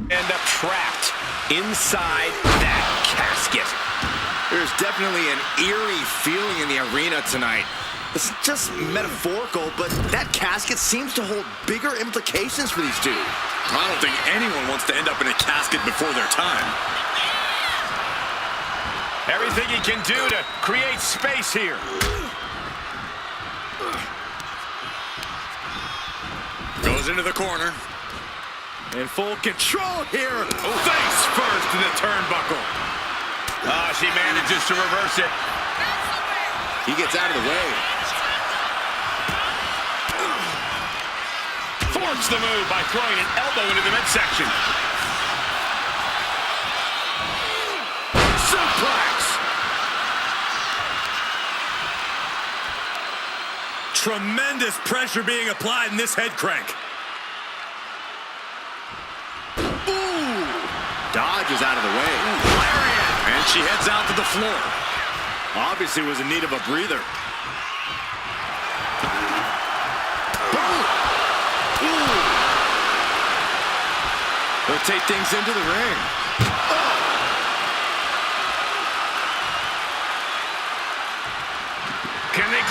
End up trapped inside that casket. There's definitely an eerie feeling in the arena tonight. It's just metaphorical, but that casket seems to hold bigger implications for these two. I don't think anyone wants to end up in a casket before their time. Everything he can do to create space here. Goes into the corner. In full control here. Oh, face first in the turnbuckle. She manages to reverse it. He gets out of the way. Forms the move by throwing an elbow into the midsection. Suplex. Tremendous pressure being applied in this head crank. Ooh. Dodges out of the way. Lariat. And she heads out to the floor. Obviously was in need of a breather. They'll take things into the ring. Can they?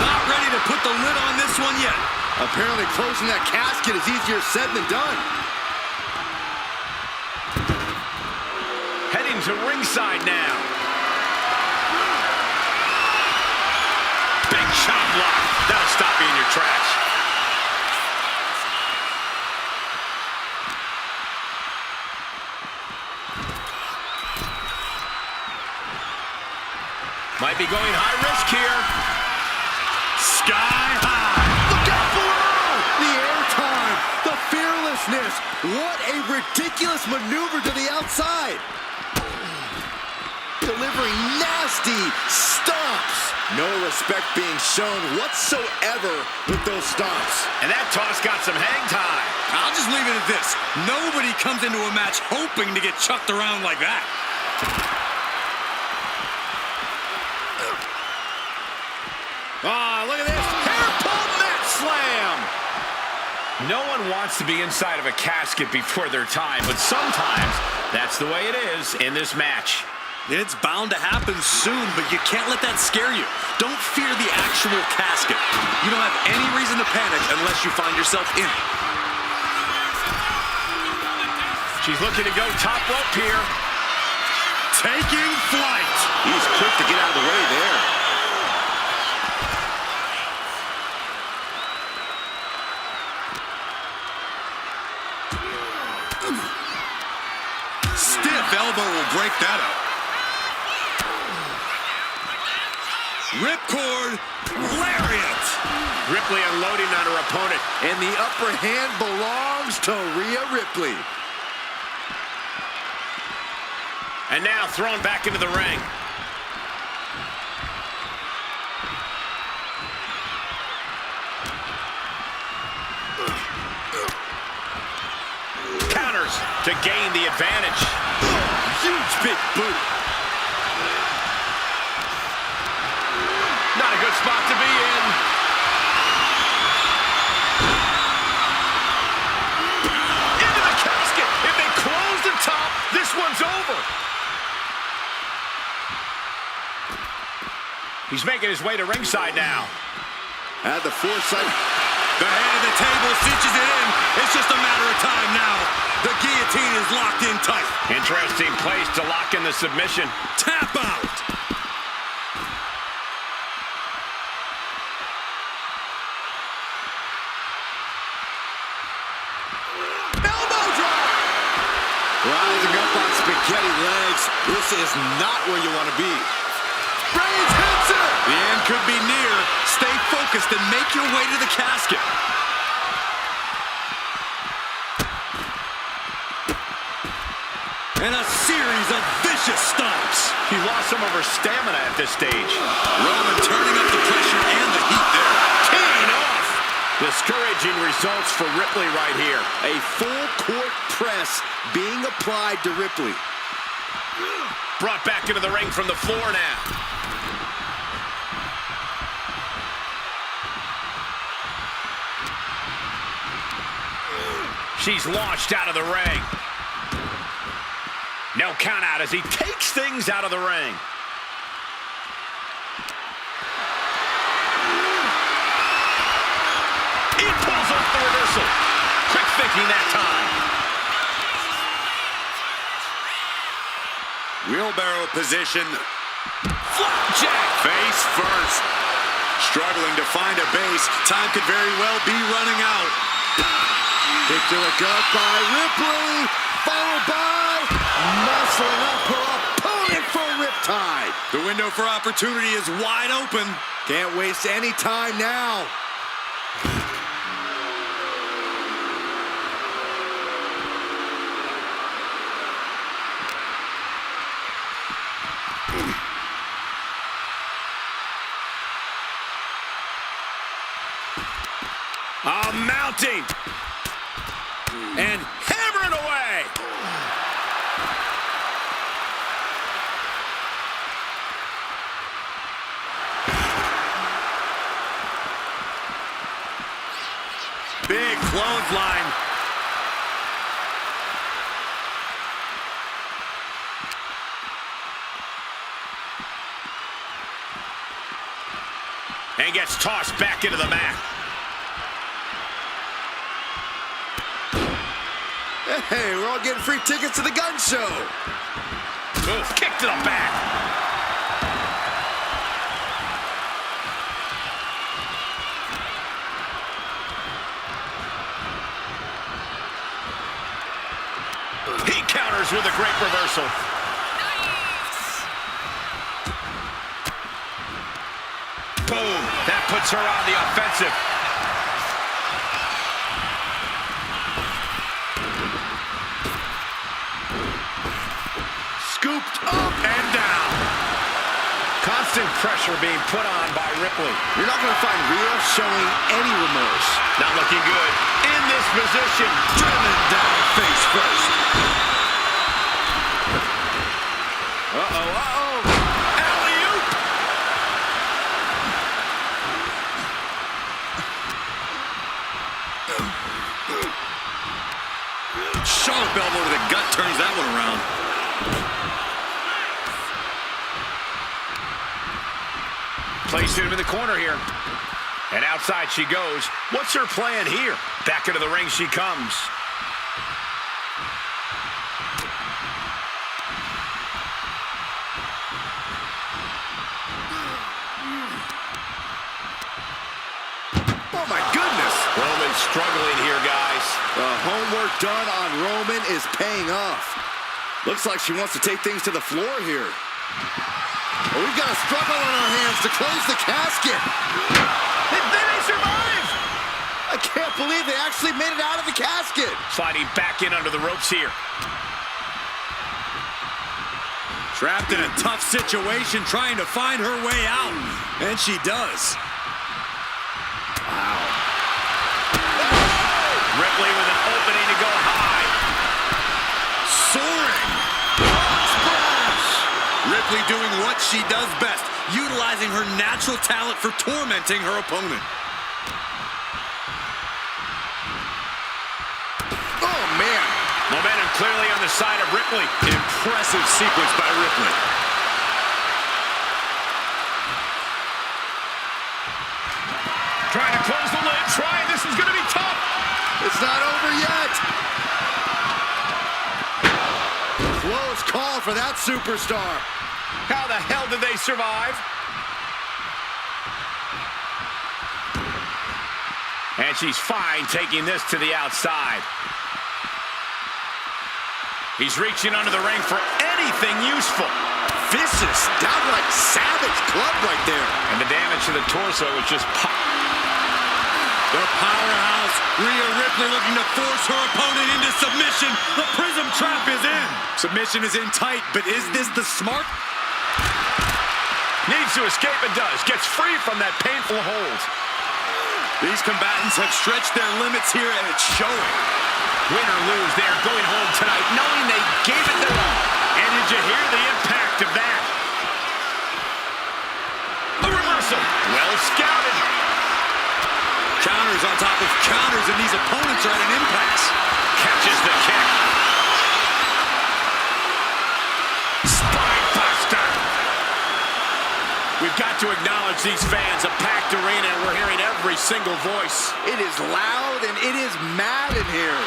Not ready to put the lid on this one yet. Apparently closing that casket is easier said than done. Heading to ringside now. Big chop block. That'll stop you in your tracks. Might be going high risk here. Sky high. Look out below! The airtime, the fearlessness. What a ridiculous maneuver to the outside. Delivering nasty stomps. No respect being shown whatsoever with those stomps. And that toss got some hang time. I'll just leave it at this. Nobody comes into a match hoping to get chucked around like that. Look at this. Hair pull mat slam. No one wants to be inside of a casket before their time, but sometimes that's the way it is in this match. It's bound to happen soon, but you can't let that scare you. Don't fear the actual casket. You don't have any reason to panic unless you find yourself in it. She's looking to go top rope here. Taking flight. He's quick to get out of the way there. Stiff elbow will break that up. Ripcord, lariat. Ripley unloading on her opponent. And the upper hand belongs to Rhea Ripley. And now thrown back into the ring. Counters to gain the advantage. Huge big boot. Not a good spot to be in. Into the casket. If they close the top, this one's over. He's making his way to ringside now. Had the foresight. The head of the table cinches it in. It's just a matter of time now. The guillotine is locked in tight. Interesting place to lock in the submission. Tap out. Elbow drop. Rising up on spaghetti legs. This is not where you want to be. Reigns hits her. The end could be near. Stay focused and make your way to the casket. And a series of vicious stomps. He lost some of her stamina at this stage. Roman turning up the pressure and the heat there. Keen off. Discouraging results for Ripley right here. A full court press being applied to Ripley. Brought back into the ring from the floor now. She's launched out of the ring. No count out as he takes things out of the ring. He pulls off the reversal. Quick thinking that time. Wheelbarrow position. Flapjack. Face first. Struggling to find a base. Time could very well be running out. Kick to the gut by Ripley. Followed by muscling up her opponent for a riptide. The window for opportunity is wide open. Can't waste any time now. Mounting. And hammering away. Big clothesline. And gets tossed back into the mat. Hey, we're all getting free tickets to the gun show. Ooh, kick to the back. He counters with a great reversal. Boom. That puts her on the offensive. Scooped up And down. Constant pressure being put on by Ripley. You're not going to find Rhea showing any remorse. Not looking good in this position. Driven down face first. Alley-oop. Sharp elbow to the gut turns that one around. Placing him in the corner here. And outside she goes. What's her plan here? Back into the ring she comes. Oh, my goodness. Roman's struggling here, guys. The homework done on Roman is paying off. Looks like she wants to take things to the floor here. Well, we've got a struggle on our hands to close the casket. They survive! I can't believe they actually made it out of the casket. Sliding back in under the ropes here. Trapped in a tough situation, trying to find her way out. And she does. Wow. Ripley with an opening to go high. Soaring. Splash. Ripley doing what she does best, utilizing her natural talent for tormenting her opponent. Oh, man. Momentum clearly on the side of Ripley. Impressive sequence by Ripley. Trying to close the lid. This is going to be tough. It's not over yet. Close call for that superstar. How the hell did they survive? And she's fine taking this to the outside. He's reaching under the ring for anything useful. Vicious, downright savage club right there. And the damage to the torso was just pop. The powerhouse, Rhea Ripley, looking to force her opponent into submission. The prism trap is in. Submission is in tight, but is this the smart? Needs to escape and does. Gets free from that painful hold. These combatants have stretched their limits here, and it's showing. Win or lose, they are going home tonight knowing they gave it their all. And did you hear the impact of that? A reversal. Well scouted. Counters on top of counters, and these opponents are at an impasse. towards these fans. A packed arena, and we're hearing every single voice. It is loud and it is mad in here.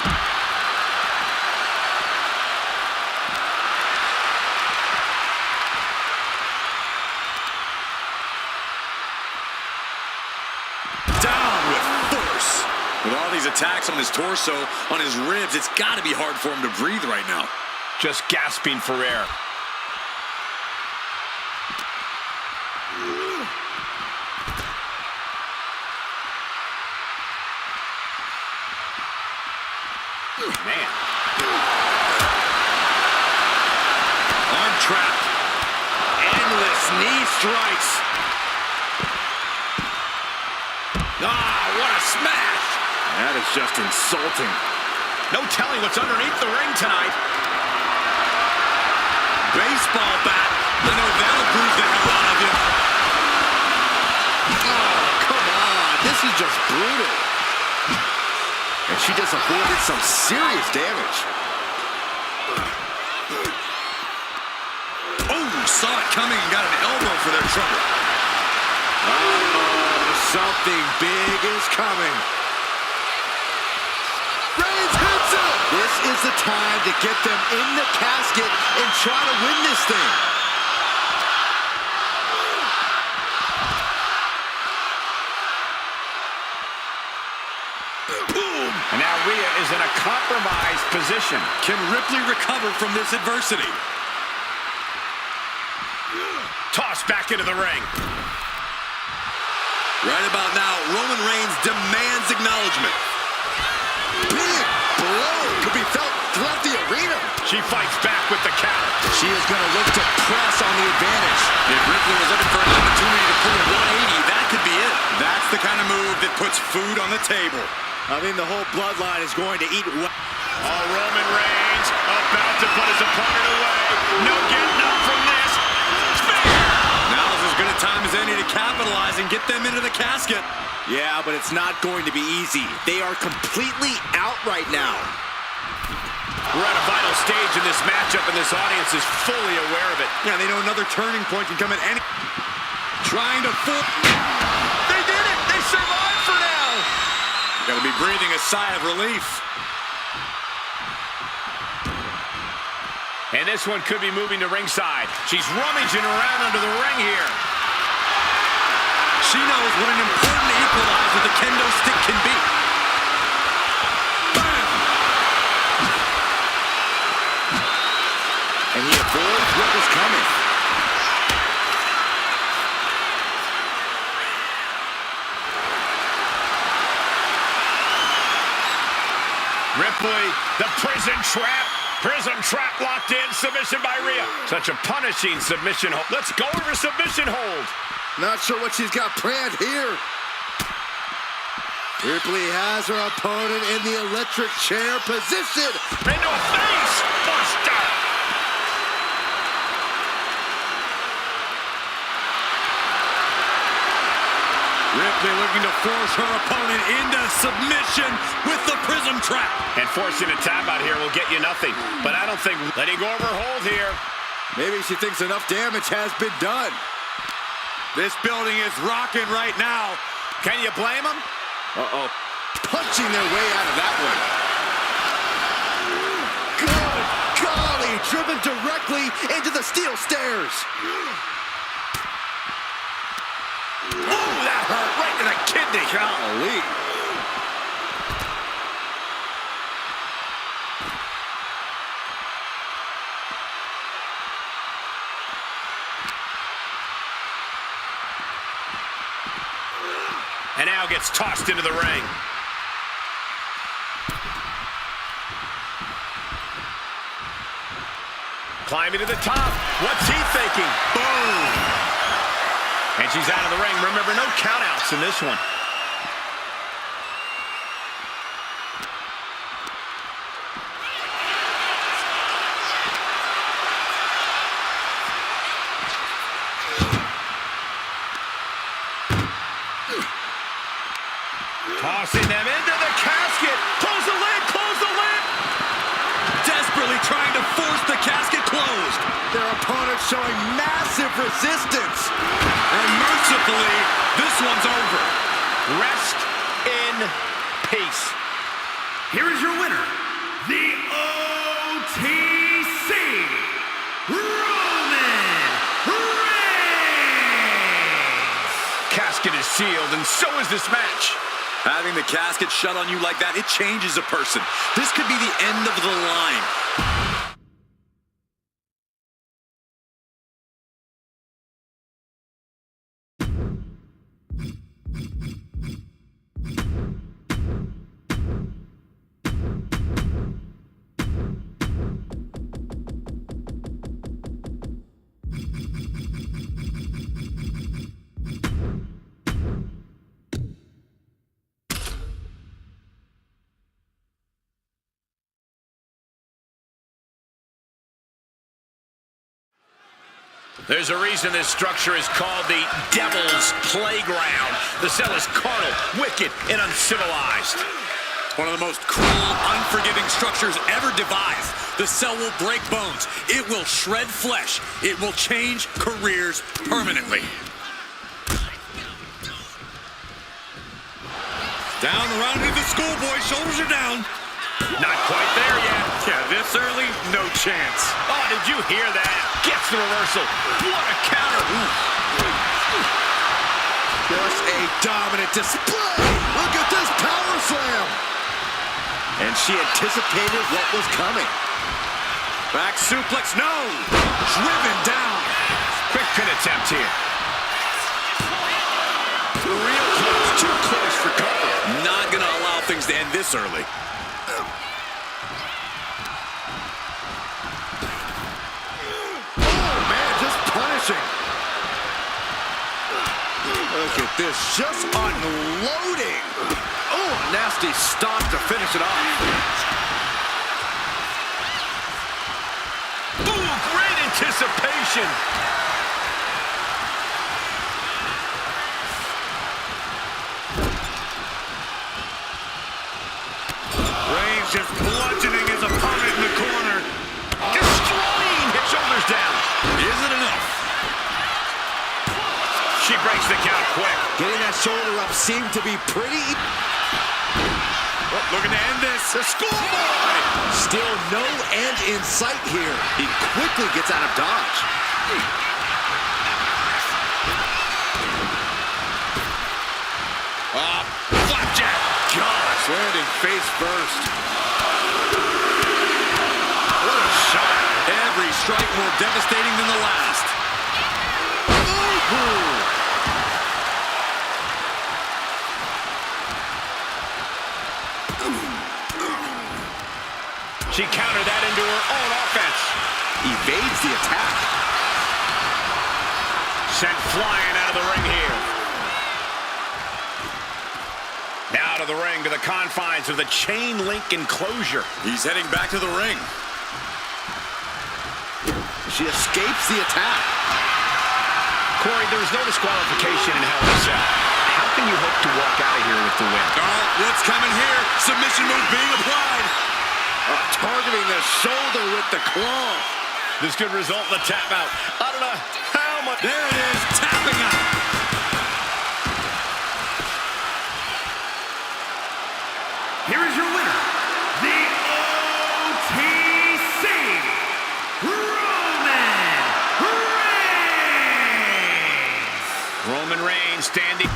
Down with force. With all these attacks on his torso, on his ribs, it's got to be hard for him to breathe right now. Just gasping for air. Man. Arm trap. Endless knee strikes. Ah, what a smash! That is just insulting. No telling what's underneath the ring tonight. Baseball bat. I know that'll bruise the hell out of you. Oh, come on. This is just brutal. And she just avoided some serious damage. Oh, saw it coming and got an elbow for their trouble. Something big is coming. Reigns hits it. This is the time to get them in the casket and try to win this thing. Boom! And now Rhea is in a compromised position. Can Ripley recover from this adversity? Tossed back into the ring. Right about now, Roman Reigns demands acknowledgement. Big blow could be felt throughout the arena. She fights back with the count. She is going to look to press on the advantage. If Ripley was looking for an opportunity to pull a 180, that could be it. That's the kind of move that puts food on the table. I mean, the whole bloodline is going to eat well. Oh, Roman Reigns about to put his opponent away. No getting up from this. Now's as good a time as any to capitalize and get them into the casket. Yeah, but it's not going to be easy. They are completely out right now. We're at a vital stage in this matchup, and this audience is fully aware of it. Yeah, they know another turning point can come at any... Trying to full... They did it! They survived for now! Gotta be breathing a sigh of relief. And this one could be moving to ringside. She's rummaging around under the ring here. She knows what an important equalizer the kendo stick can be. Bam! And he avoids what was coming. Ripley, the prison trap. Prison trap locked in. Submission by Rhea. Such a punishing submission hold. Let's go over submission hold. Not sure what she's got planned here. Ripley has her opponent in the electric chair position. Into a face buster. Ripley looking to force her opponent into submission with the prism trap. And forcing a tap out here will get you nothing. But I don't think letting go of her hold here. Maybe she thinks enough damage has been done. This building is rocking right now. Can you blame them? Uh-oh. Punching their way out of that one. Good golly, driven directly into the steel stairs. Oh, that hurt right in the kidney. Golly. And now gets tossed into the ring. Climbing to the top. What's he thinking? Boom! And she's out of the ring. Remember, no countouts in this one. Tossing them into the casket. Close the lid, close the lid. Desperately trying to force the casket closed. Their opponent showing massive resistance. And mercifully gracefully. This one's over. Rest in peace. Here is your winner, the OTC Roman Reigns. Casket is sealed, and so is this match. Having the casket shut on you like that, it changes a person. This could be the end of the line. There's a reason this structure is called the Devil's Playground. The cell is carnal, wicked, and uncivilized. It's one of the most cruel, unforgiving structures ever devised. The cell will break bones. It will shred flesh. It will change careers permanently. Down around into the schoolboy. Shoulders are down. Not quite there yet. Yeah, this early, no chance. Oh, did you hear that? Gets the reversal. What a counter. Just a dominant display. Look at this power slam. And she anticipated what was coming. Back suplex, no. Driven down. Quick pin attempt here. Real close, too close for cover. Not going to allow things to end this early. Look at this, just unloading. Oh, nasty stop to finish it off. Ooh, great anticipation. Reigns just bludgeoning his opponent in the corner. Destroying his shoulders down. Isn't enough. She breaks the count quick. Getting that shoulder up seemed to be pretty. Oh, looking to end this. The schoolboy. Still no end in sight here. He quickly gets out of dodge. Flapjack. Gosh, landing face first. What a shot. Every strike more devastating than the last. Ooh. She countered that into her own offense. Evades the attack. Sent flying out of the ring here. Now to the ring, to the confines of the chain link enclosure. He's heading back to the ring. She escapes the attack. Corey, there was no disqualification in Hell in a Cell. How can you hope to walk out of here with the win? Oh, what's coming here? Submission move being applied. Targeting the shoulder with the claw. This could result in a tap out. I don't know how much. There it is, tapping out. Here is your winner, the OTC Roman Reigns. Roman Reigns standing.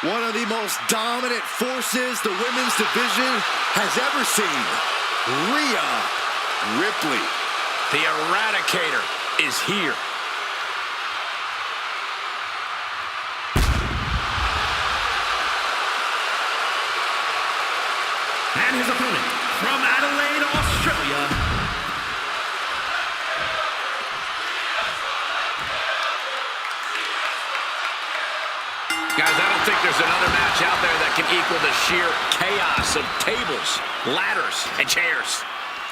One of the most dominant forces the women's division has ever seen. Rhea Ripley. The Eradicator is here. And his opponent, from Adelaide, Australia, guys, I don't think there's another match out there that can equal the sheer chaos of tables, ladders, and chairs.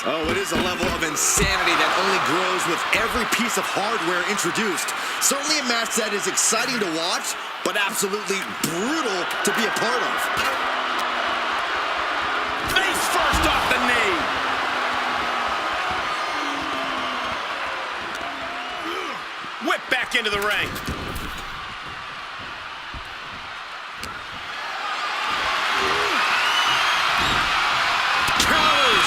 Oh, it is a level of insanity that only grows with every piece of hardware introduced. Certainly a match that is exciting to watch, but absolutely brutal to be a part of. Face first off the knee. Whip back into the ring.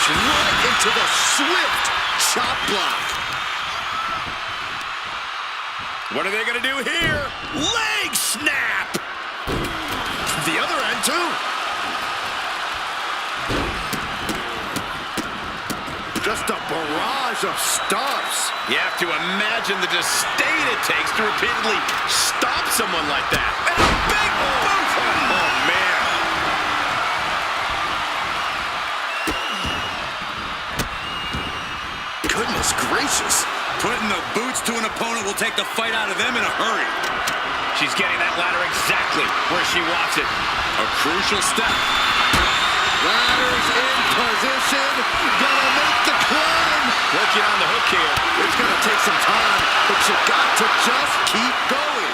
Right into the swift chop block. What are they going to do here? Leg snap. The other end, too. Just a barrage of stomps. You have to imagine the disdain it takes to repeatedly stomp someone like that. And a big boot. Oh, man. Goodness gracious. Putting the boots to an opponent will take the fight out of them in a hurry. She's getting that ladder exactly where she wants it. A crucial step. Ladders in position. Gonna make the climb. Working on the hook here. It's gonna take some time, but you got to just keep going.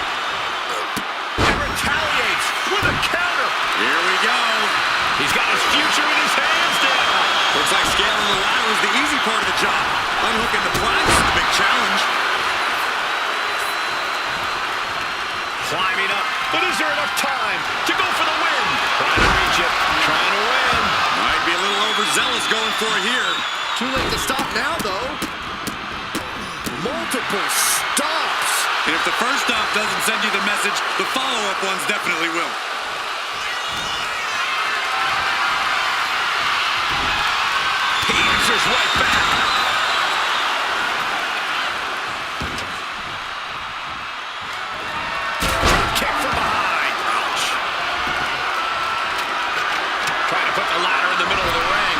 And retaliates with a counter. Here we go. He's got his future in his hands now. Looks like scaling the ladder is the easy part of the job. Unhooking the planks is the big challenge. Climbing up, but is there enough time to go for the win? Trying to reach it, trying to win. Might be a little overzealous going for it here. Too late to stop now, though. Multiple stops. And if the first stop doesn't send you the message, the follow-up ones definitely will. He answers right back. Kick from behind. Ouch. Trying to put the ladder in the middle of the ring.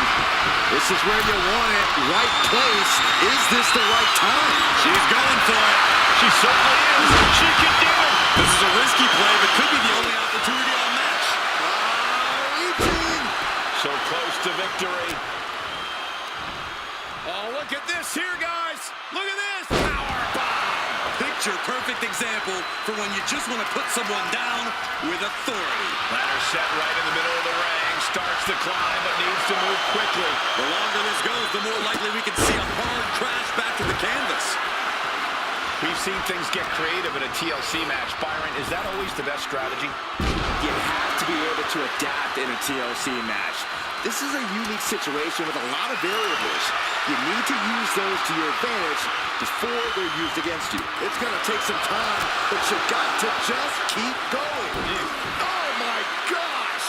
This is where you want it. Right place. Is this the right time? She's going for it. She certainly is. She can do it. This is a risky play, but could be the only opportunity on match. Reaching. So close to victory. Oh, look at this here, guys. Look at this. Power bomb. Picture-perfect example for when you just want to put someone down with authority. Ladder set right in the middle of the ring. Starts to climb, but needs to move quickly. The longer this goes, the more likely we can see a hard crash back to the canvas. We've seen things get creative in a TLC match. Byron, is that always the best strategy? You have to be able to adapt in a TLC match. This is a unique situation with a lot of variables. You need to use those to your advantage before they're used against you. It's going to take some time, but you got to just keep going. Oh, my gosh!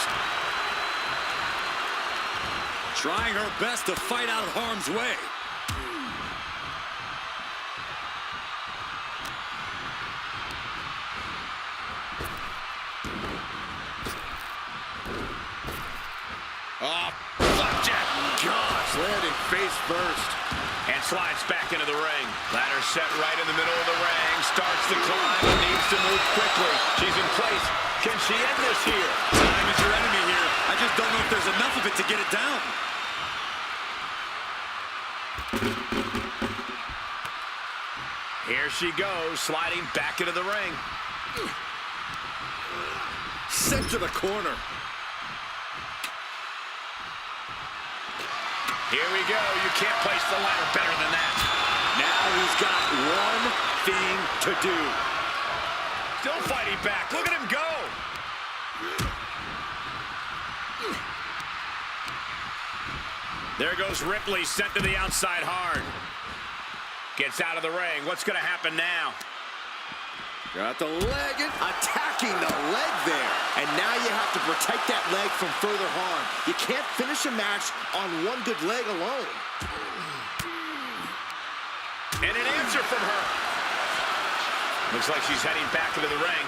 Trying her best to fight out of harm's way. Oh, flapjack. Gosh, landing face first. And slides back into the ring. Ladder set right in the middle of the ring. Starts to climb and needs to move quickly. She's in place. Can she end this here? Time is your enemy here. I just don't know if there's enough of it to get it down. Here she goes, sliding back into the ring. Sent to the corner. Here we go. You can't place the ladder better than that. Now he's got one thing to do. Still fighting back. Look at him go. There goes Ripley, sent to the outside hard. Gets out of the ring. What's going to happen now? Got the leg and attacking the leg there. And now you have to protect that leg from further harm. You can't finish a match on one good leg alone. And an answer from her. Looks like she's heading back into the ring.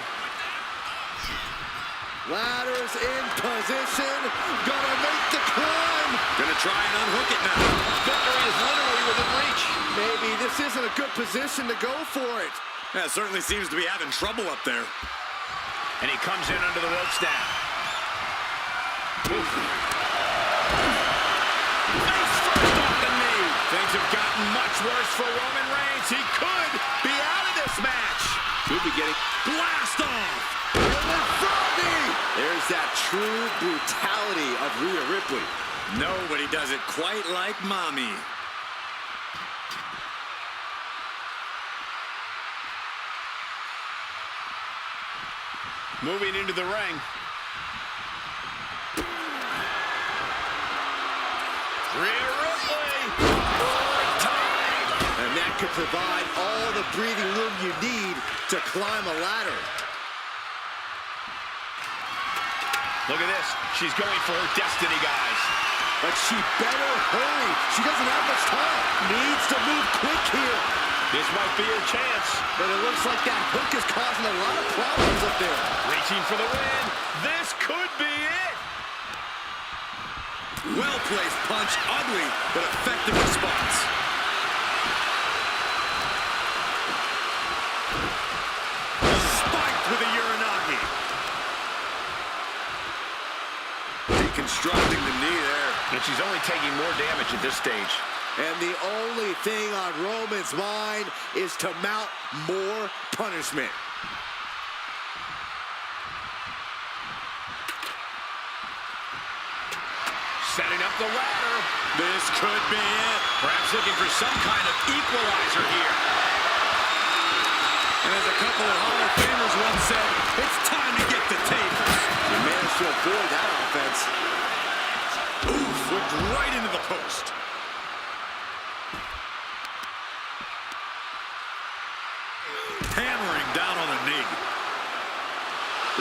Ladders in position. Gonna make the climb. Gonna try and unhook it now. Victory is literally within reach. Maybe this isn't a good position to go for it. Yeah, certainly seems to be having trouble up there. And he comes in under the ropes now. Oof. Face first off the knee. Things have gotten much worse for Roman Reigns. He could be out of this match. Could be getting Blast off! There's that true brutality of Rhea Ripley. Nobody does it quite like Mommy. moving into the ring. Rhea Ripley. And that could provide all the breathing room you need to climb a ladder. Look at this. She's going for her destiny, guys. But she better hurry. She doesn't have much time. Needs to move quick here. This might be her chance. But it looks like that hook is causing a lot of problems up there. Reaching for the win. This could be it. Well-placed punch. Ugly, but effective response. Spiked with a Uranagi. Deconstructing the knee there. And she's only taking more damage at this stage. And the only thing on Roman's mind is to mount more punishment. Setting up the ladder. This could be it. Perhaps looking for some kind of equalizer here. And as a couple of Hall of Famers once said, it's time to get the tables. He managed to avoid that offense. Oof, whipped right into the post. Hammering down on the knee.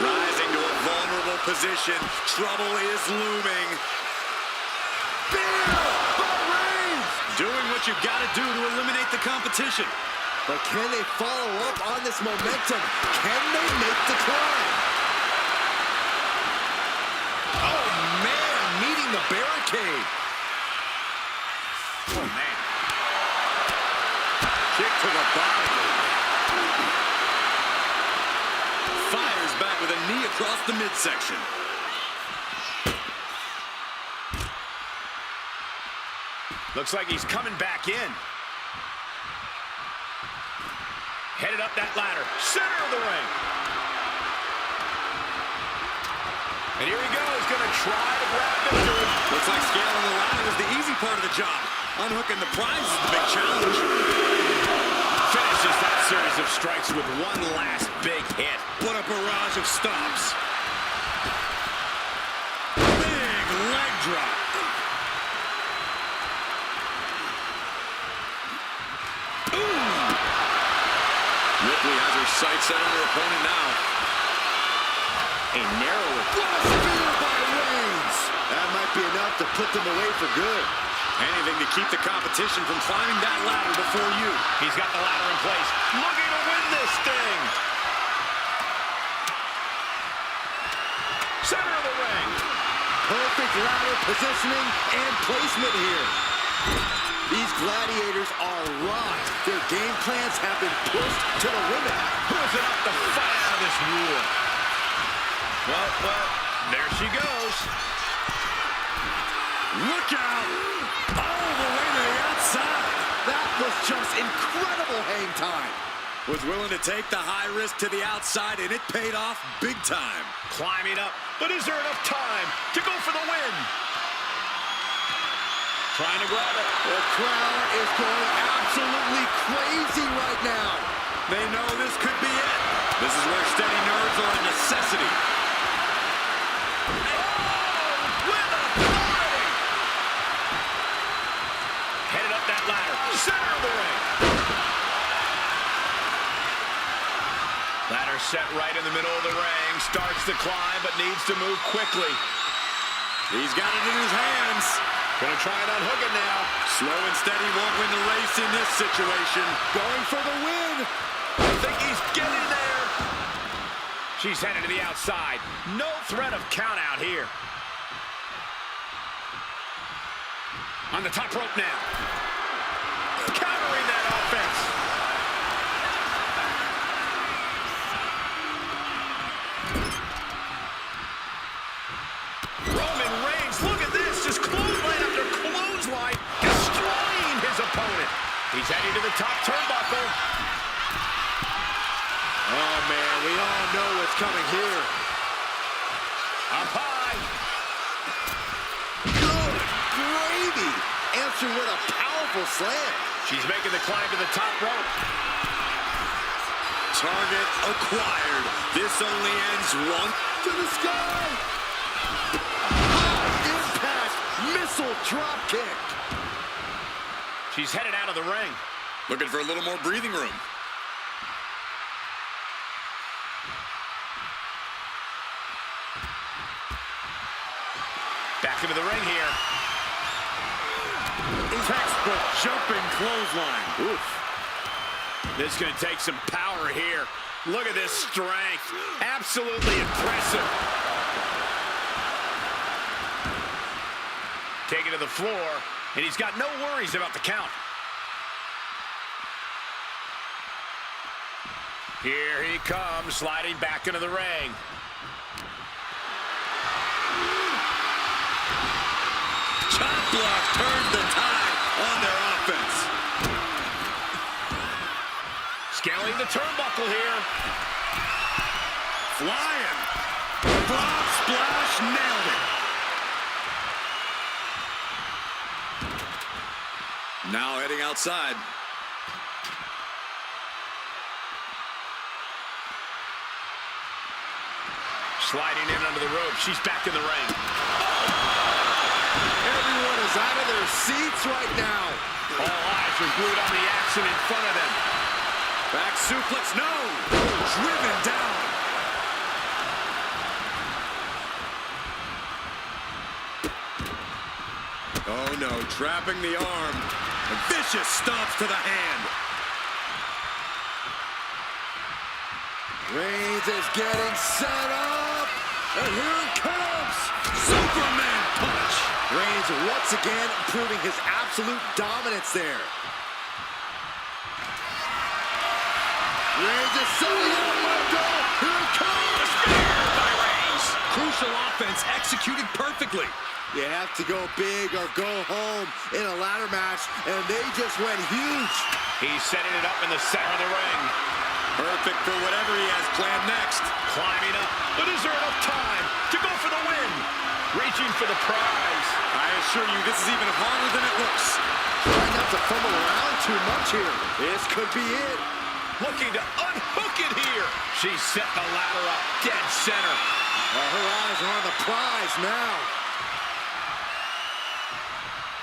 Rising to a vulnerable position. Trouble is looming. Fear by Reigns! Doing what you've got to do to eliminate the competition. But can they follow up on this momentum? Can they make the climb? Oh, man, meeting the barricade. Oh, man. Kick to the body. Fires back with a knee across the midsection. Looks like he's coming back in. Headed up that ladder. Center of the ring. And here he goes. Going to try to grab victory. Looks like scaling the ladder is the easy part of the job. Unhooking the prize is the big challenge. Finishes that series of strikes with one last big hit. What a barrage of stomps. Big leg drop. Ripley has her sights set on her opponent now. A narrow spear by Reigns. That might be enough to put them away for good. Anything to keep the competition from climbing that ladder before you. He's got the ladder in place. Looking to win this thing. Center of the ring. Perfect ladder positioning and placement here. These gladiators are raw. Their game plans have been pushed to the limit. Who's it up to fight out of this war? Well, there she goes. Look out! All the way to the outside. That was just incredible hang time. Was willing to take the high risk to the outside, and it paid off big time. Climbing up, but is there enough time to go for the win? Trying to grab it. The crowd is going absolutely crazy right now. They know this could be it. This is where steady nerves are a necessity. With authority. Headed up that ladder. Center of the ring. Ladder set right in the middle of the ring. Starts the climb, but needs to move quickly. He's got it in his hands. Gonna try and unhook it now. Slow and steady won't win the race in this situation. Going for the win. I think he's getting there. She's headed to the outside. No threat of count out here. On the top rope now. Countering that offense. Roman Reigns, look at this. Just clothesline after clothesline. Destroying his opponent. He's heading to the top turnbuckle. Oh, man, we all know what's coming here. Up high. Good gravy. Answered with a powerful slam. She's making the climb to the top rope. Target acquired. This only ends one. To the sky. High impact missile drop kick. She's headed out of the ring. Looking for a little more breathing room. Back into the ring here. Textbook jumping clothesline. Oof. This is going to take some power here. Look at this strength. Absolutely impressive. Taken to the floor, and he's got no worries about the count. Here he comes, sliding back into the ring. Chop block turns the tide on their offense. Scaling the turnbuckle here. Flying. Frog splash, nailed it. Now heading outside. Sliding in under the rope. She's back in the ring. Everyone is out of their seats right now. All eyes are glued on the action in front of them. Back suplex, no! Driven down. Oh no, trapping the arm. A vicious stomps to the hand. Reigns is getting set up. And here it comes. Superman punch. Reigns once again proving his absolute dominance there. Reigns is setting up. Here it comes. Spear by Reigns. Crucial offense executed perfectly. You have to go big or go home in a ladder match, and they just went huge. He's setting it up in the center of the ring. Perfect for whatever he has planned next. Climbing up, but is there enough time to go for the win? Reaching for the prize. I assure you, this is even harder than it looks. Trying not to fumble around too much here. This could be it. Looking to unhook it here. She's set the ladder up dead center. Her eyes are on the prize now.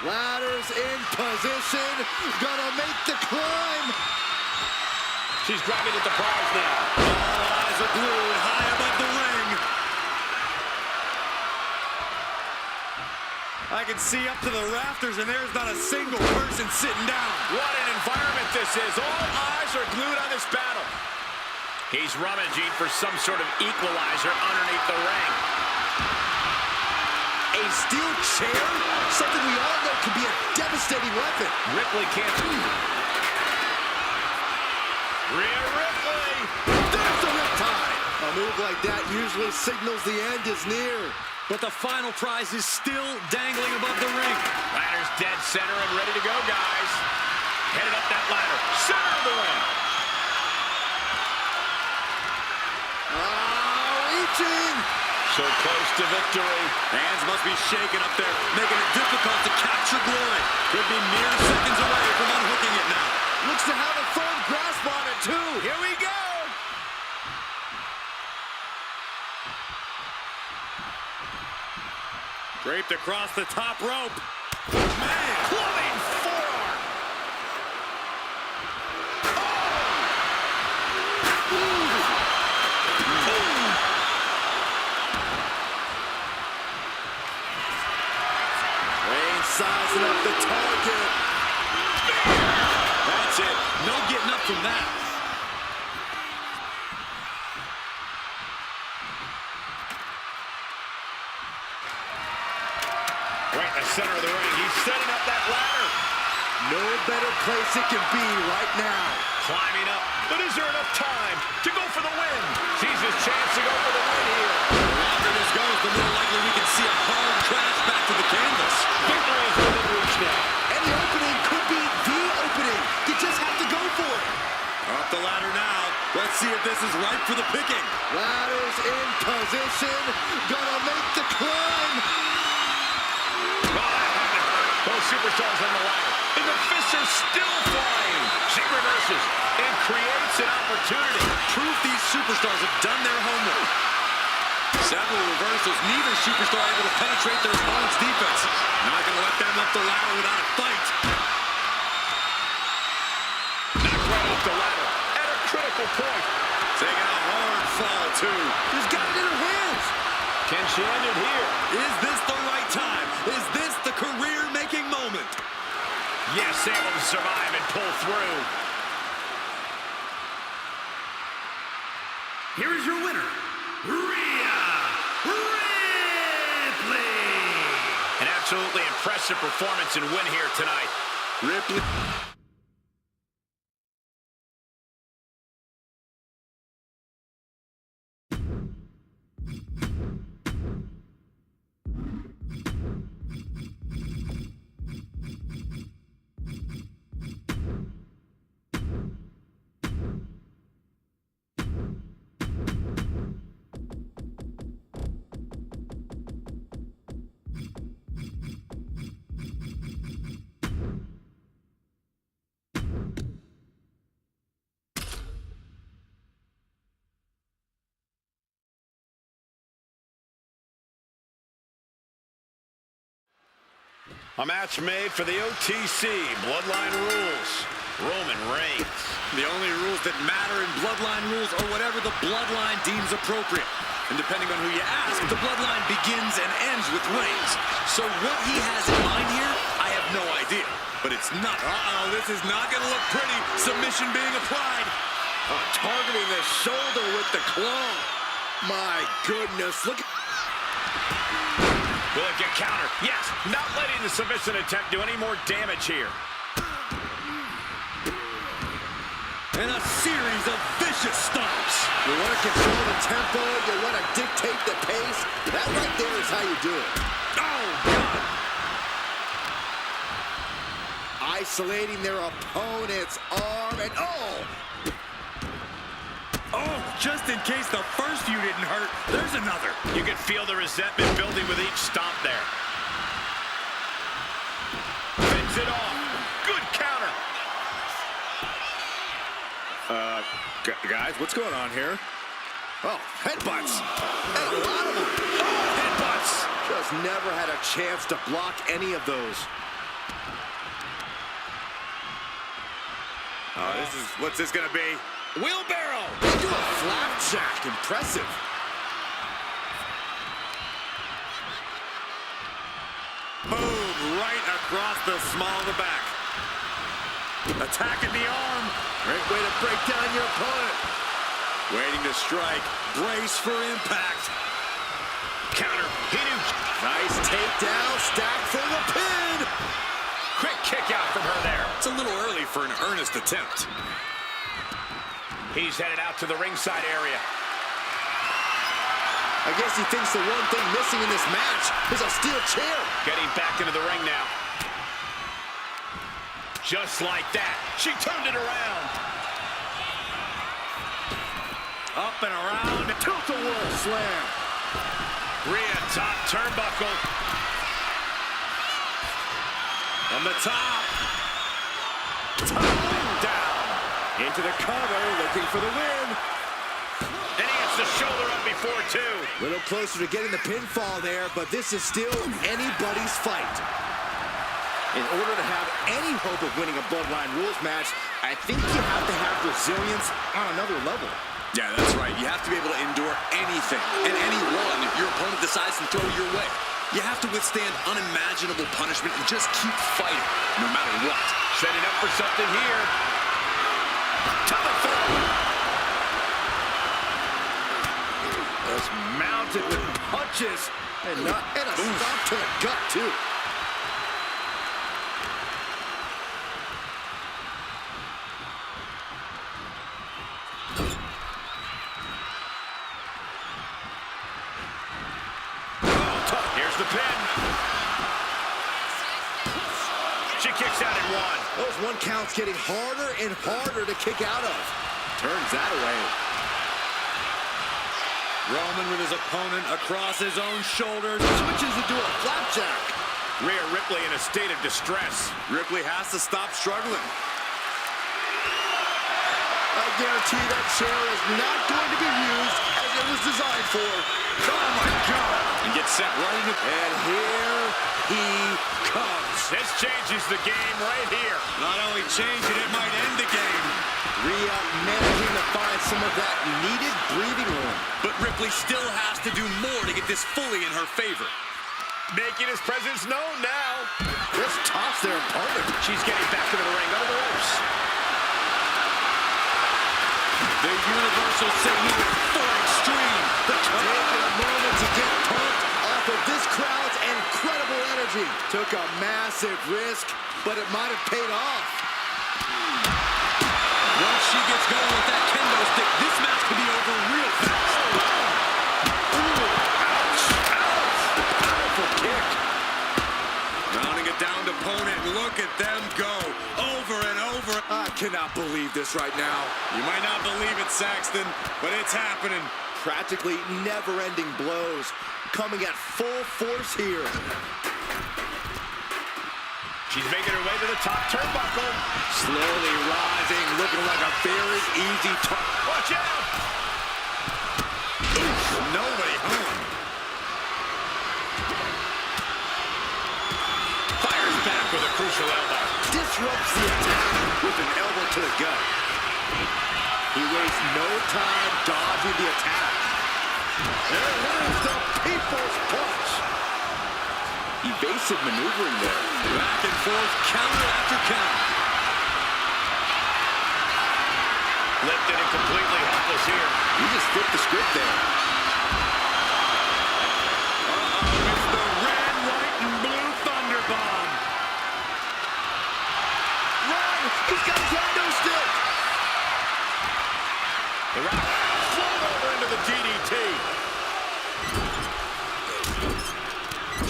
Ladder's in position. Gonna make the climb. She's grabbing at the prize now. All eyes are glued high above the ring. I can see up to the rafters, and there's not a single person sitting down. What an environment this is. All eyes are glued on this battle. He's rummaging for some sort of equalizer underneath the ring. A steel chair? Something we all know can be a devastating weapon. Ripley can't. Rhea Ripley. There's the riptide. A move like that usually signals the end is near. But the final prize is still dangling above the ring. Ladder's dead center and ready to go, guys. Headed up that ladder. Center of the ring. Reaching. So close to victory. Hands must be shaking up there, making it difficult to capture glory. Could be mere seconds away from unhooking it now. Looks to have a firm grasp on it, too. Here we go. Draped across the top rope. Man, clubbing forearm. sizing up the target. That's it. No getting up from that. Right in the center of the ring. He's setting up that ladder. No better place it can be right now. Climbing up. But is there enough time to go for the win? Sees his chance to go for the win here. The longer this goes, the more likely we can see a hard crash back to the canvas. Victory is within reach now. And the opening could be the opening. You just have to go for it. Up the ladder now. Let's see if this is ripe for the picking. Ladder's in position. Gonna make the climb. Oh, that had to hurt. Both superstars on the ladder. And the fists are still flying. She reverses and creates an opportunity. Proof these superstars have done their homework. Several reversals. Neither superstar able to penetrate their opponent's defense. Not going to let them up the ladder without a fight. Knocked right off the ladder at a critical point. Taking a hard fall, too. She's got it in her hands. Can she end it here? Is this the right time? Is this the career-making moment? Yes, able to survive and pull through. Here is your winner, Rhea Ripley. An absolutely impressive performance and win here tonight. Ripley. A match made for the OTC Bloodline Rules. Roman Reigns. The only rules that matter in Bloodline rules are whatever the Bloodline deems appropriate. And depending on who you ask, the Bloodline begins and ends with Reigns. So what he has in mind here, I have no idea. But it's not. Uh-oh, this is not going to look pretty. Submission being applied. Targeting the shoulder with the claw. My goodness, look at... Will it get countered? Yes, not letting the submission attempt do any more damage here. And a series of vicious stomps. You want to control the tempo, you want to dictate the pace. That right there is how you do it. Oh, God. Isolating their opponent's arm and Oh, just in case the first few didn't hurt, there's another. You can feel the resentment building with each stomp there. Fends it off. Good counter. Guys, what's going on here? oh, headbutts. And a lot of them. Oh, headbutts. Just never had a chance to block any of those. What's this gonna be? Wheelbarrow. They do a flapjack. Impressive. Boom, right across the small of the back. Attacking the arm. Great way to break down your opponent. Waiting to strike. Brace for impact. Counter. He knew. Nice takedown. Stack for the pin. Quick kick out from her there. It's a little early for an earnest attempt. He's headed out to the ringside area. I guess he thinks the one thing missing in this match is a steel chair. Getting back into the ring now. Just like that. She turned it around. Up and around. Tilt-a-whirl slam. Rhea top turnbuckle. From the top. Down. Into the cover, looking for the win. And he hits the shoulder up before two. A little closer to getting the pinfall there, but this is still anybody's fight. In order to have any hope of winning a Bloodline Rules match, I think you have to have resilience on another level. Yeah, that's right. You have to be able to endure anything and anyone your opponent decides to throw your way. You have to withstand unimaginable punishment and just keep fighting, no matter what. Setting up for something here. Telephone. Just mounted with punches. And a stop to the gut, too. Here's the pin. She kicks out at one. Those one counts getting harder and harder to kick out of. Turns that away. Roman with his opponent across his own shoulders. Switches into a flapjack. Rhea Ripley in a state of distress. Ripley has to stop struggling. I guarantee that chair is not going to be used as it was designed for. Oh my God! And gets set right into... And here he comes. This changes the game right here. Not only change it, it might end the game. Rhea managing to find some of that needed breathing room. But Ripley still has to do more to get this fully in her favor. Making his presence known now. Just toss their opponent. She's getting back into the ring, over the ropes. The universal signal for extreme. Taking a moment to get pumped off of this crowd's incredible energy. Took a massive risk, but it might have paid off. Once she gets going with that kendo stick, this match could be over real fast. Ouch! Powerful kick. Rounding it down to opponent. Look at them go over and over. I cannot believe this right now. You might not believe it, Saxton, but it's happening. Practically never-ending blows coming at full force here. She's making her way to the top turnbuckle. Slowly rising, looking like a very easy target. Watch out! Oof, nobody home. Fires back with a crucial elbow. Disrupts the attack with an elbow to the gut. He wastes no time dodging the attack. There is the people's punch. Evasive maneuvering there. Back and forth, counter after counter. Lifted and completely helpless here. He just flipped the script there. It's the red, white, and blue Thunderbomb. Run! He's got a kendo stick! The Rock float over into the DDT.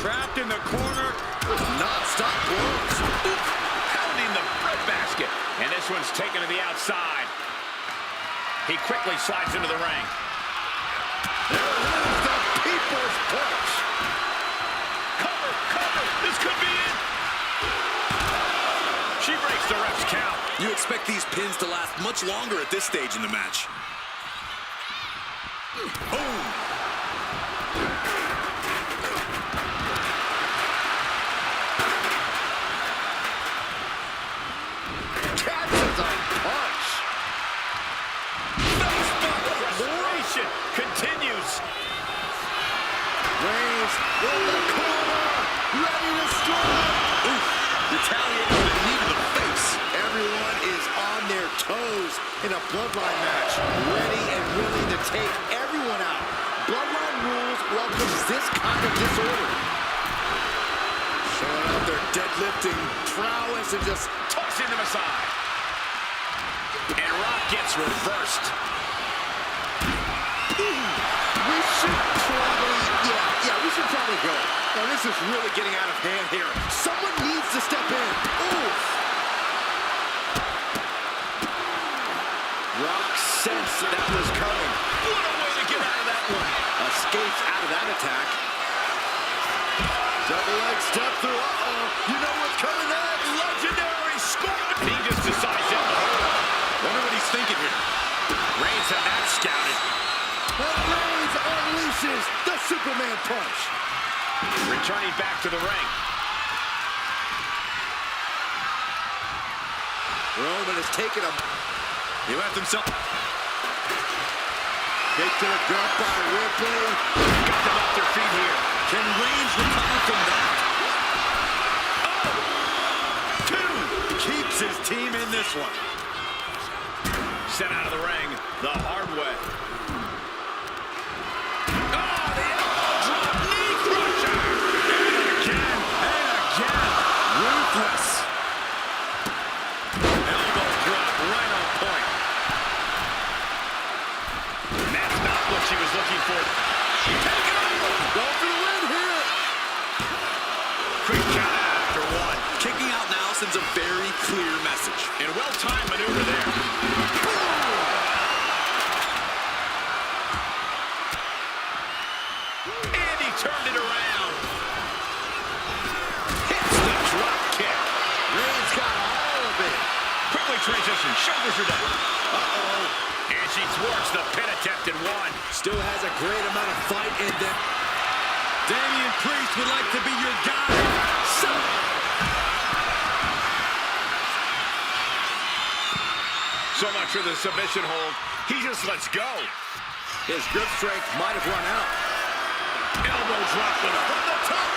Trapped in the corner. Non-stop blows. Pounding the breadbasket. And this one's taken to the outside. He quickly slides into the ring. There is the people's punch. Cover, cover. This could be it. She breaks the ref's count. You expect these pins to last much longer at this stage in the match. Boom! Catches a punch. Frustration continues. Reigns in the corner, ready to strike. Oof! Retaliating with a knee to the face. Everyone is on their toes in a bloodline match, ready and willing to take everyone out. Bloodline rules welcomes this kind of disorder. Showing off their deadlifting prowess and just Tossing them aside. And Rock gets reversed. we should probably go. Now this is really getting out of hand here. Someone needs to step in. Ooh. Rock sensed that was coming. What a way to get out of that one. Escapes out of that attack. Double leg step through. Uh-oh. You know what's coming next. Legendary score. He just decides to hold on. Wonder what he's thinking here. Reigns had that scouted. And Reigns unleashes the Superman punch. Returning back to the ring. Roman has taken him. He left himself. Kick to the gut by Ripley. Got them off their feet here. Can Reigns recover from that? Two. Keeps his team in this one. Sent out of the ring the hard way. Oh, the elbow drop, knee crusher. And again. Ruthless. Elbow drop right on point. That's not what she was looking for. She take it over. Go for the win here. Quick count after one. Kicking out now sends a very clear message. And a well-timed maneuver there. And he turned it around. Hits the drop kick. Reigns got all of it. Quickly transition. Shoulders are down. Uh-oh. And she thwarts the pin attempt and one. Still has a great amount of fight in them. Damian Priest would like to be your guy. So much for the submission hold. He just lets go. His grip strength might have run out. Elbow drop with a from the top.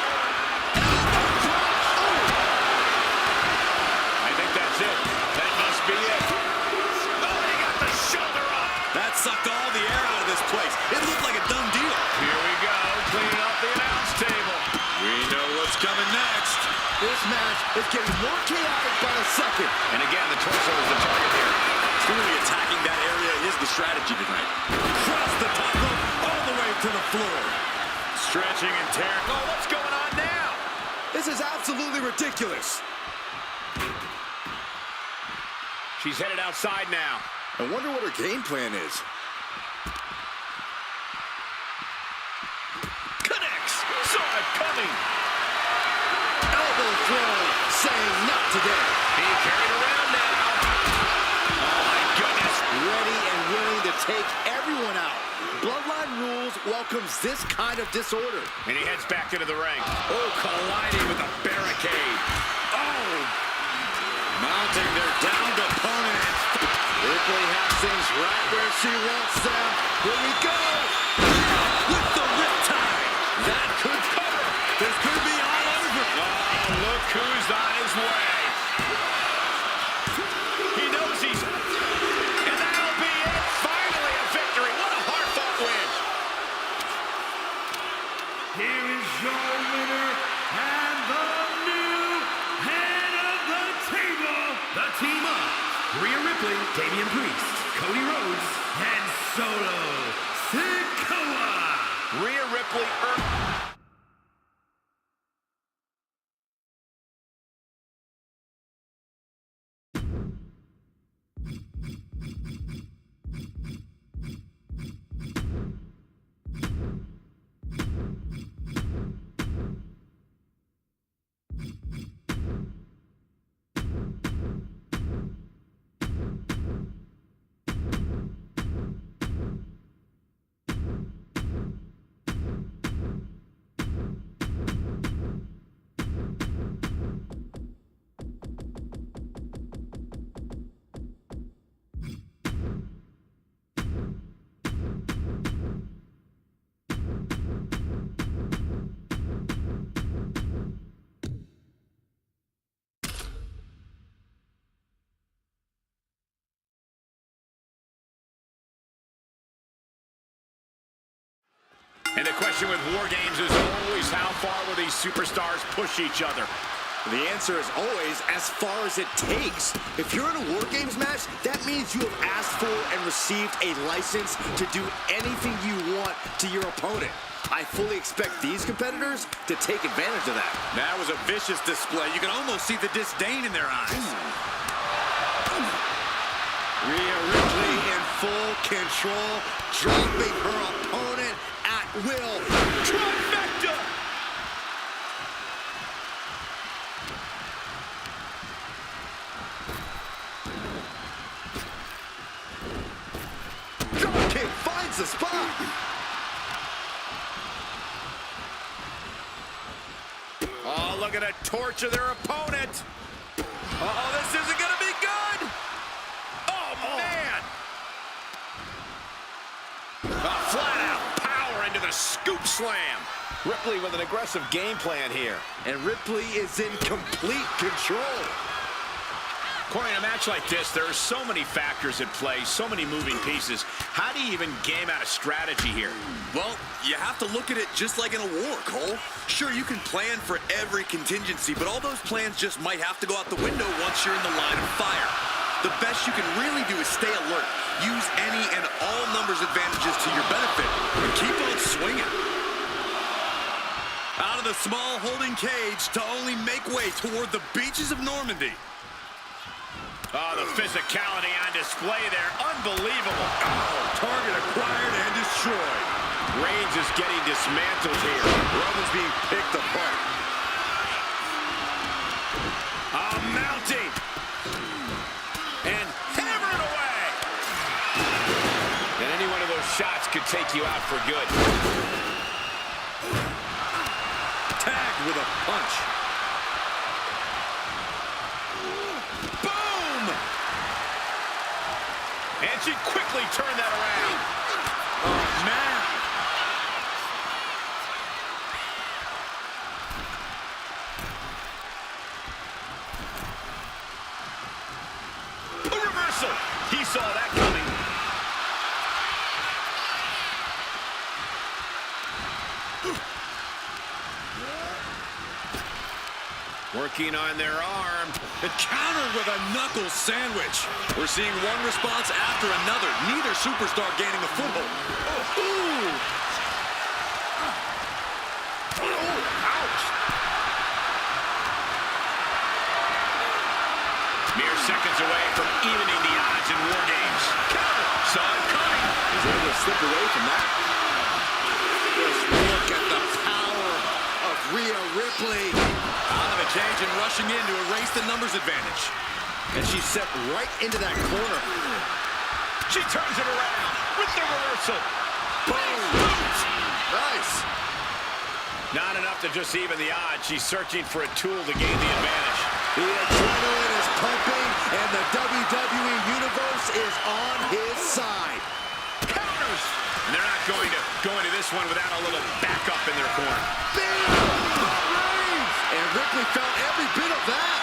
I think that's it. That must be it. Oh, he got the shoulder up. That sucked all the air out of this place. It looked like a done deal. Here we go, cleaning up the announce table. We know what's coming next. This match is getting more chaotic by the second. And again, the torso is the target here. Clearly attacking that area is the strategy tonight. Cross the top rope all the way to the floor. Stretching and tearing. Oh, what's going on now? This is absolutely ridiculous. She's headed outside now. I wonder what her game plan is. Connects. Saw it coming. Elbow throw, saying not today. He carried around now. Oh, my goodness. Ready and willing to take everyone out. Bloodline Rules welcomes this kind of disorder. And he heads back into the ring. Oh, colliding with a barricade. Oh. Mounting their downed opponent. Ripley has things right where she wants them. Here we go. With the riptide. That could cover. This could be all over. Oh, look who's on his way. He knows he's... And that'll be it. Finally a victory. What a hard-fought win. Here is your winner and the new head of the table. The team of Rhea Ripley, Damian Priest, Cody Rhodes, and Solo Sikoa. Rhea Ripley earned... And the question with War Games is always how far will these superstars push each other? The answer is always as far as it takes. If you're in a War Games match, that means you have asked for and received a license to do anything you want to your opponent. I fully expect these competitors to take advantage of that. That was a vicious display. You can almost see the disdain in their eyes. Rhea Ripley in full control, dropping her opponent at will. Trifecta! Drop kick finds the spot. Oh, look at a torch of their opponent. Uh-oh, this isn't going to be good. Oh, man. Oh, Ripley with an aggressive game plan here. And Ripley is in complete control. Corey, in a match like this, there are so many factors at play, so many moving pieces. How do you even game out a strategy here? Well, you have to look at it just like in a war, Cole. Sure, you can plan for every contingency, but all those plans just might have to go out the window once you're in the line of fire. The best you can really do is stay alert. Use any and all numbers advantages to your benefit, and keep on swinging. Out of the small holding cage to only make way toward the beaches of Normandy. Oh, the physicality on display there. Unbelievable. Oh, target acquired and destroyed. Reigns is getting dismantled here. Roman's being picked apart. Mounting. And hammered away. And any one of those shots could take you out for good. Tagged with a punch. And she quickly turned that around. Oh, man. A reversal. He saw that coming. Working on their arm. The counter with a knuckle sandwich. We're seeing one response after another. Neither superstar gaining a foothold. Oh, ooh. Oh, ouch. Mere seconds away from evening the odds in War Games. Counter. Saw it coming. He's able to slip away from that. Just look at the power of Rhea Ripley. Out of the cage and rushing in to erase the numbers advantage. And she's set right into that corner. She turns it around with the reversal. Boom. Nice. Not enough to just even the odds. She's searching for a tool to gain the advantage. The adrenaline is pumping, and the WWE Universe is on his side. Counters! And they're not going to go into this one without a little backup in their corner. And Ripley felt every bit of that.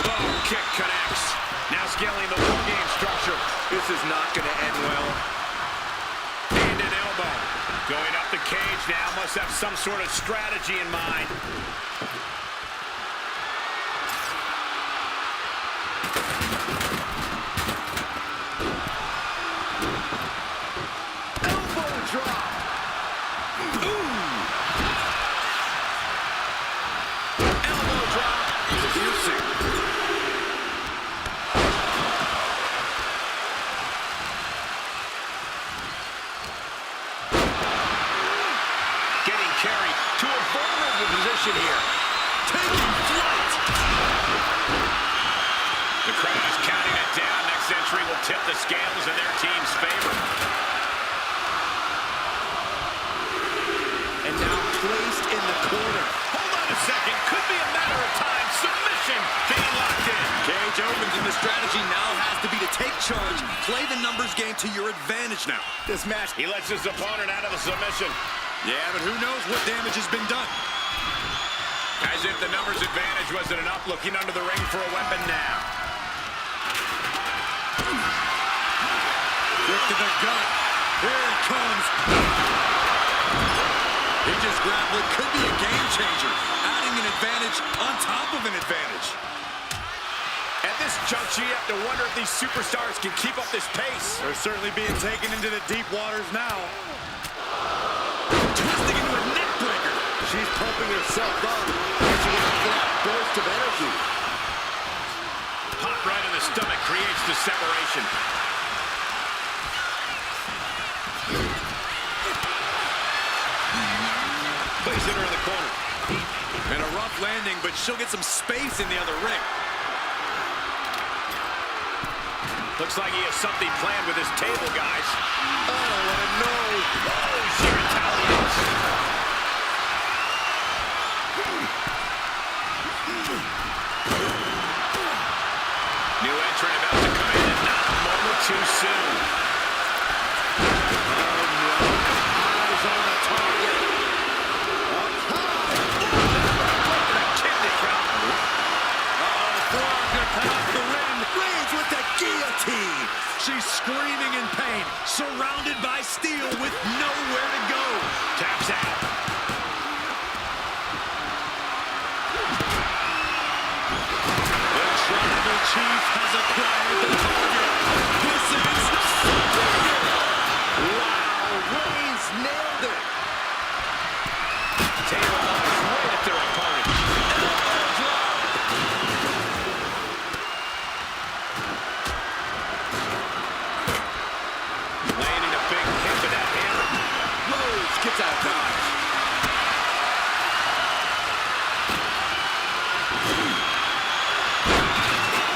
Boom, kick connects. Now scaling the War Game structure. This is not going to end well. And an elbow. Going up the cage now. Must have some sort of strategy in mind. Elbow drop. Here. Taking flight. The crowd is counting it down. Next entry will tip the scales in their team's favor. And now placed in the corner. Hold on a second. Could be a matter of time. Submission being locked in. Cage opens, and the strategy now has to be to take charge, play the numbers game to your advantage now. This match. He lets his opponent out of the submission. Yeah, but who knows what damage has been done. As if the numbers advantage wasn't enough, looking under the ring for a weapon now. Kick to the gut. Here it comes. He just grabbed what could be a game changer, adding an advantage on top of an advantage. At this juncture, you have to wonder if these superstars can keep up this pace. They're certainly being taken into the deep waters now. Twisting into a neck breaker. She's pumping herself up. She gets that burst of energy. Pop right in the stomach creates the separation. Placing her in the corner. And a rough landing, but she'll get some space in the other ring. Looks like he has something planned with his table, guys. Oh, no. Oh, she retaliates. New entrant about to come in, and not a moment too soon. Oh, no. Eyes on the target. She's screaming in pain, surrounded by steel with nowhere to go. Taps out. The tribal chief has acquired the target. This is surrender. Wow, Reigns nailed it. Table launch right at their opponent. Elbow drop. Landing a big hit with that hammer. Rhodes gets out of dodge.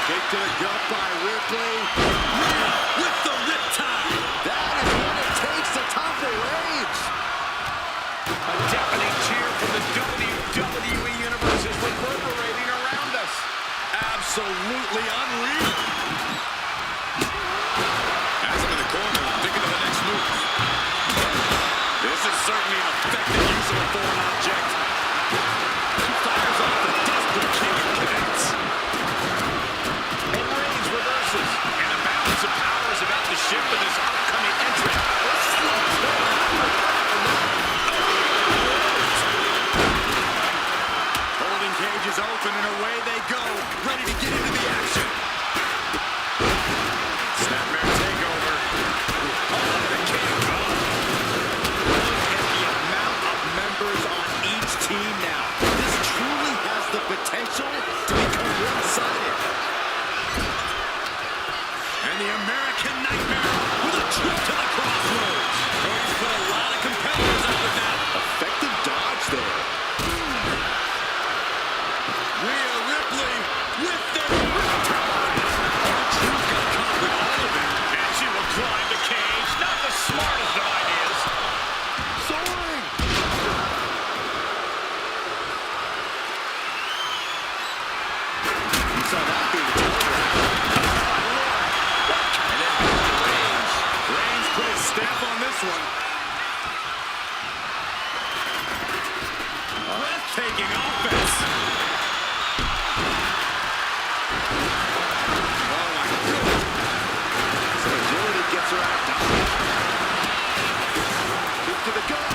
Kick to the gut by Ripley. Rhea with the riptide. That is what it takes to topple Reigns. A deafening cheer from the WWE Universe is reverberating around us. Absolutely unreal. Has him in the corner, thinking of the next move. This is certainly an effective use of a foreign object. She fires off the Dustin King and connects. And Reigns reverses. And the balance of power is about to shift to this upcoming entrant. Holding cage is open and away they go, ready to get into the action. Snapmare takeover. Oh, the king. Look at the amount of members on each team now. This truly has the potential to become one-sided. And the American Nightmare with a trip to the crossroads. Cody's put a lot of competitors out with that. Effective dodge there. Rhea Ripley with the riptide. She's got caught with all of it. And she will climb the cage. Not the smartest of ideas. Soaring. You saw that being telegraphed. And then Reigns. Reigns put his stamp on this one. Breathtaking offense. Oh my goodness. Some agility gets her out of dodge. Kick to the gut.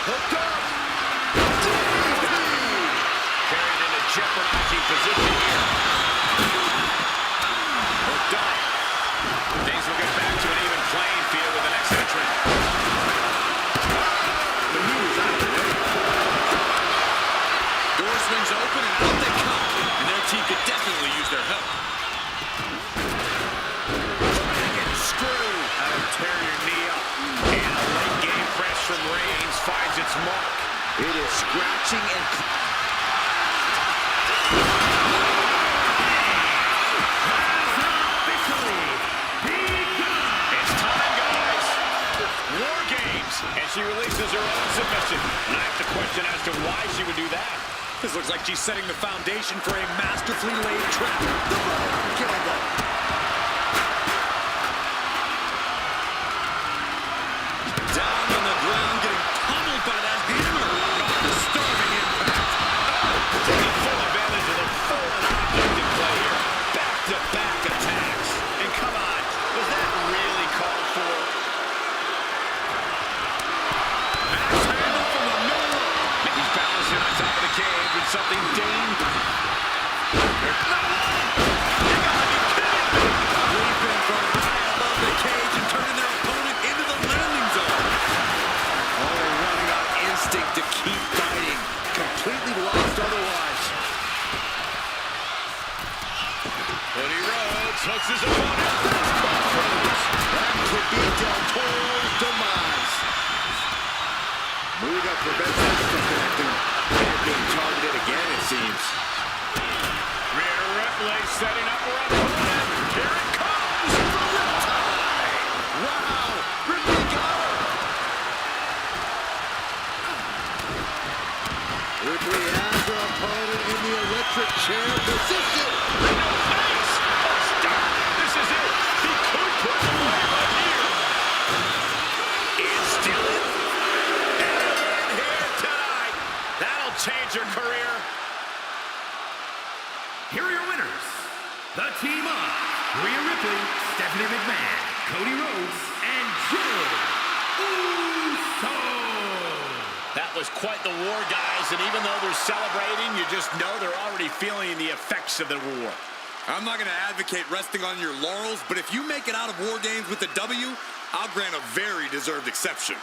Hooked up. Carried into jeopardizing position here. Hooked up. Things will get back to an even playing field with the next entrant. The move's out of the way. Door swings open and out they come. And their team could definitely use their help. Dragon screw. That'll tear your knee up. And a late game press from Reigns finds its mark. It is scratching and... It's time, guys. War Games. And she releases her own submission. And I have to question as to why she would do that. This looks like she's setting the foundation for a masterfully laid trap. Candle. Down on the ground, getting pummeled by that hammer. Disturbing impact. Taking full advantage of the foreign object in play here. Back-to-back attacks. And come on, was that really called for? Axe handle from the middle rope. And he's balancing on top of the cage with something dangerous. Leaping from high above the cage and turning their opponent into the landing zone. Oh, running on instinct to keep fighting. Completely lost otherwise. Cody Rhodes hooks his opponent. That could be Del Toro's demise. Move that prevents him from connecting. And being targeted again, it seems. Rhea Ripley setting up her opponent. Here it comes. The riptide. Wow. Ripley got her. Ripley has her opponent in the electric chair position. Face. Oh, stop. This is it. He could put it away right here. It's still in. And here tonight. That'll change your career. Here are your winners. The team of Rhea Ripley Ripley, Stephanie McMahon, Cody Rhodes, and Joe Uso. That was quite the war, guys, and even though they're celebrating, you just know they're already feeling the effects of the war. I'm not going to advocate resting on your laurels, but if you make it out of War Games with the W, I'll grant a very deserved exception.